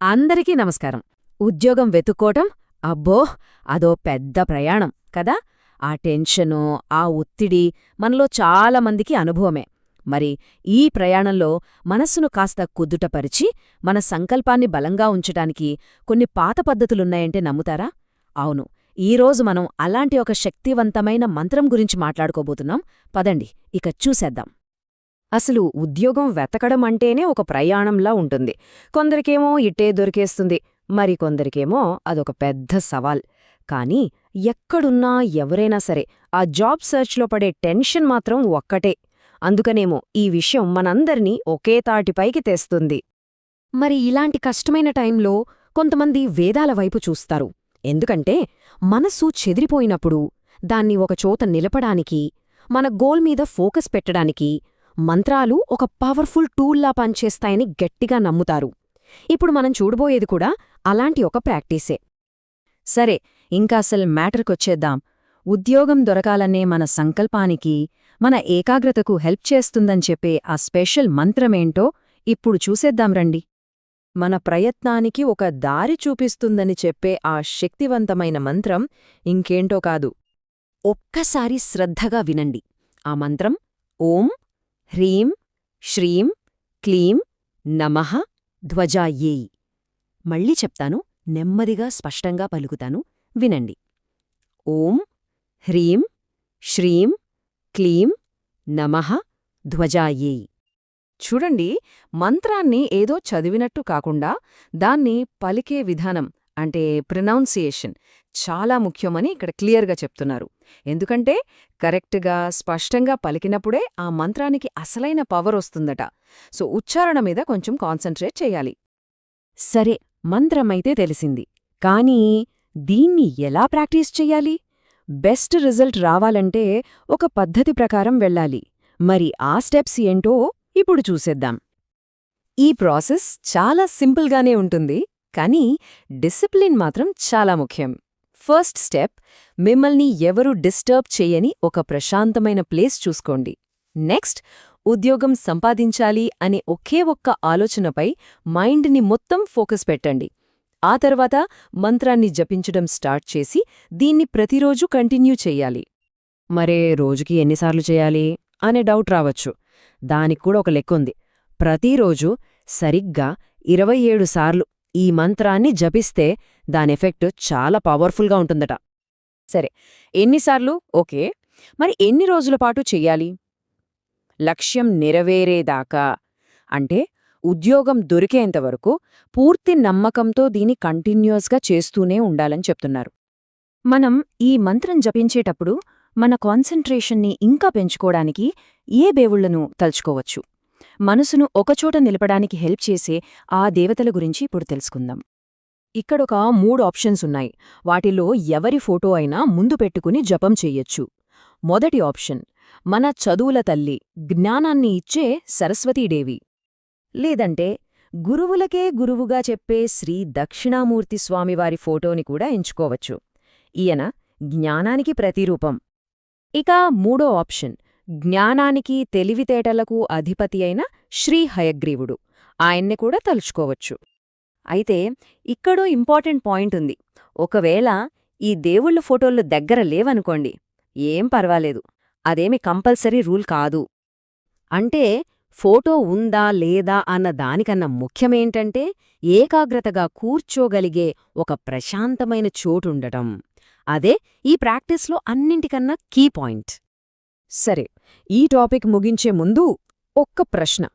అందరికీ నమస్కారం. ఉద్యోగం వెతుక్కోవటం అబ్బో అదో పెద్ద ప్రయాణం కదా. ఆ టెన్షను, ఆ ఒత్తిడి మనలో చాలామందికి అనుభవమే. మరి ఈ ప్రయాణంలో మనస్సును కాస్త కుదుటపరిచి మన సంకల్పాన్ని బలంగా ఉంచటానికి కొన్ని పాత పద్ధతులున్నాయంటే నమ్ముతారా? అవును, ఈరోజు మనం అలాంటి ఒక శక్తివంతమైన మంత్రం గురించి మాట్లాడుకోబోతున్నాం. పదండి ఇక చూసేద్దాం. అసలు ఉద్యోగం వెతకడం అంటేనే ఒక ప్రయాణంలా ఉంటుంది. కొందరికేమో ఇట్టే దొరికేస్తుంది, మరికొందరికేమో అదొక పెద్ద సవాల్. కానీ ఎక్కడున్నా ఎవరైనా సరే ఆ జాబ్ సర్చ్లో పడే టెన్షన్ మాత్రం ఒక్కటే. అందుకనేమో ఈ విషయం మనందర్నీ ఒకే తాటిపైకి తెస్తుంది. మరి ఇలాంటి కష్టమైన టైంలో కొంతమంది వేదాల వైపు చూస్తారు. ఎందుకంటే మనస్సు చెదిరిపోయినప్పుడు దాన్ని ఒకచోట నిలపడానికి, మన గోల్ మీద ఫోకస్ పెట్టడానికి మంత్రాలు ఒక పవర్ఫుల్ టూల్లా పనిచేస్తాయని గట్టిగా నమ్ముతారు. ఇప్పుడు మనం చూడబోయేది కూడా అలాంటి ఒక ప్రాక్టీసే. సరే, ఇంకా అసలు మ్యాటర్కొచ్చేద్దాం. ఉద్యోగం దొరకాలనే మన సంకల్పానికి, మన ఏకాగ్రతకు హెల్ప్ చేస్తుందని చెప్పే ఆ స్పెషల్ మంత్రమేంటో ఇప్పుడు చూసేద్దాం రండి. మన ప్రయత్నానికి ఒక దారి చూపిస్తుందని చెప్పే ఆ శక్తివంతమైన మంత్రం ఇంకేంటో కాదు. ఒక్కసారి శ్రద్ధగా వినండి. ఆ మంత్రం ఓం హ్రీం శ్రీం క్లీం నమః ధ్వజాయై. మళ్ళీ చెప్తాను, నెమ్మదిగా స్పష్టంగా పలుకుతాను, వినండి. ఓం హ్రీం శ్రీం క్లీం నమః ధ్వజాయై. చూడండి, మంత్రాన్ని ఏదో చదివినట్టు కాకుండా దాన్ని పలికే విధానం అంటే ప్రొనౌన్సియేషన్ చాలా ముఖ్యమని ఇక్కడ క్లియర్గా చెప్తున్నారు. ఎందుకంటే కరెక్ట్గా స్పష్టంగా పలికినప్పుడే ఆ మంత్రానికి అసలైన పవర్ వస్తుందట. సో ఉచ్చారణ మీద కొంచెం కాన్సంట్రేట్ చెయ్యాలి. సరే, మంత్రమైతే తెలిసింది, కానీ దీన్ని ఎలా ప్రాక్టీస్ చెయ్యాలి? బెస్ట్ రిజల్ట్ రావాలంటే ఒక పద్ధతి ప్రకారం వెళ్ళాలి. మరి ఆ స్టెప్స్ ఏంటో ఇప్పుడు చూసేద్దాం. ఈ ప్రాసెస్ చాలా సింపుల్గానే ఉంటుంది, కానీ డిసిప్లిన్ మాత్రం చాలా ముఖ్యం. ఫస్ట్ స్టెప్, మిమ్మల్ని ఎవరూ డిస్టర్బ్ చేయని ఒక ప్రశాంతమైన ప్లేస్ చూసుకోండి. నెక్స్ట్, ఉద్యోగం సంపాదించాలి అనే ఒకే ఒక్క ఆలోచనపై మైండ్ని మొత్తం ఫోకస్ పెట్టండి. ఆ తర్వాత మంత్రాన్ని జపించడం స్టార్ట్ చేసి దీన్ని ప్రతిరోజూ కంటిన్యూ చెయ్యాలి. మరే రోజుకి ఎన్నిసార్లు చేయాలి అనే డౌట్ రావచ్చు. దానికి కూడా ఒక లెక్కుంది. ప్రతిరోజూ సరిగ్గా 27 సార్లు ఈ మంత్రాన్ని జపిస్తే దానెఫెక్ట్ చాలా పవర్ఫుల్గా ఉంటుందట. సరే, ఎన్నిసార్లు ఓకే, మరి ఎన్ని రోజుల పాటు చెయ్యాలి? లక్ష్యం నెరవేరేదాకా, అంటే ఉద్యోగం దొరికేంతవరకు పూర్తి నమ్మకంతో దీన్ని కంటిన్యూస్గా చేస్తూనే ఉండాలని చెప్తున్నారు. మనం ఈ మంత్రం జపించేటప్పుడు మన కాన్సంట్రేషన్ని ఇంకా పెంచుకోవడానికి ఏ దేవుళ్లను తలుచుకోవచ్చు? మనసును ఒకచోట నిలపడానికి హెల్ప్ చేసే ఆ దేవతల గురించి ఇప్పుడు తెలుసుకుందాం. ఇక్కడొక 3 ఆప్షన్స్ ఉన్నాయి. వాటిలో ఎవరి ఫోటో అయినా ముందు పెట్టుకుని జపం చెయ్యొచ్చు. మొదటి ఆప్షన్, మన చదువుల తల్లి, జ్ఞానాన్ని ఇచ్చే సరస్వతీదేవి. లేదంటే గురువులకే గురువుగా చెప్పే శ్రీ దక్షిణామూర్తి స్వామివారి ఫోటోని కూడా ఎంచుకోవచ్చు. ఈయన జ్ఞానానికి ప్రతిరూపం. ఇక మూడో ఆప్షన్, జ్ఞానానికి తెలివితేటలకు అధిపతి అయిన శ్రీ హయగ్రీవుడు. ఆయన్ని కూడా తలుచుకోవచ్చు. అయితే ఇక్కడో ఇంపార్టెంట్ పాయింట్ ఉంది. ఒకవేళ ఈ దేవుళ్ళ ఫోటోలు దగ్గర లేవనుకోండి, ఏం పర్వాలేదు, అదేమి కంపల్సరీ రూల్ కాదు. అంటే ఫోటో ఉందా లేదా అన్న దానికన్నా ముఖ్యమేంటంటే ఏకాగ్రతగా కూర్చోగలిగే ఒక ప్రశాంతమైన చోటుండటం. అదే ఈ ప్రాక్టీస్లో అన్నింటికన్నా కీ పాయింట్. సరే, ఈ టాపిక్ ముగించే ముందు ఒక్క ప్రశ్న.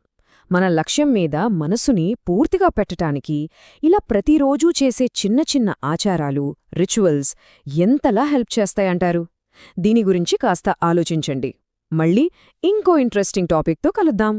మన లక్ష్యం మీద మనసుని పూర్తిగా పెట్టటానికి ఇలా ప్రతిరోజూ చేసే చిన్న చిన్న ఆచారాలు, రిచువల్స్ ఎంతలా హెల్ప్ చేస్తాయంటారు? దీని గురించి కాస్త ఆలోచించండి. మళ్ళీ ఇంకో ఇంట్రెస్టింగ్ టాపిక్తో కలుద్దాం.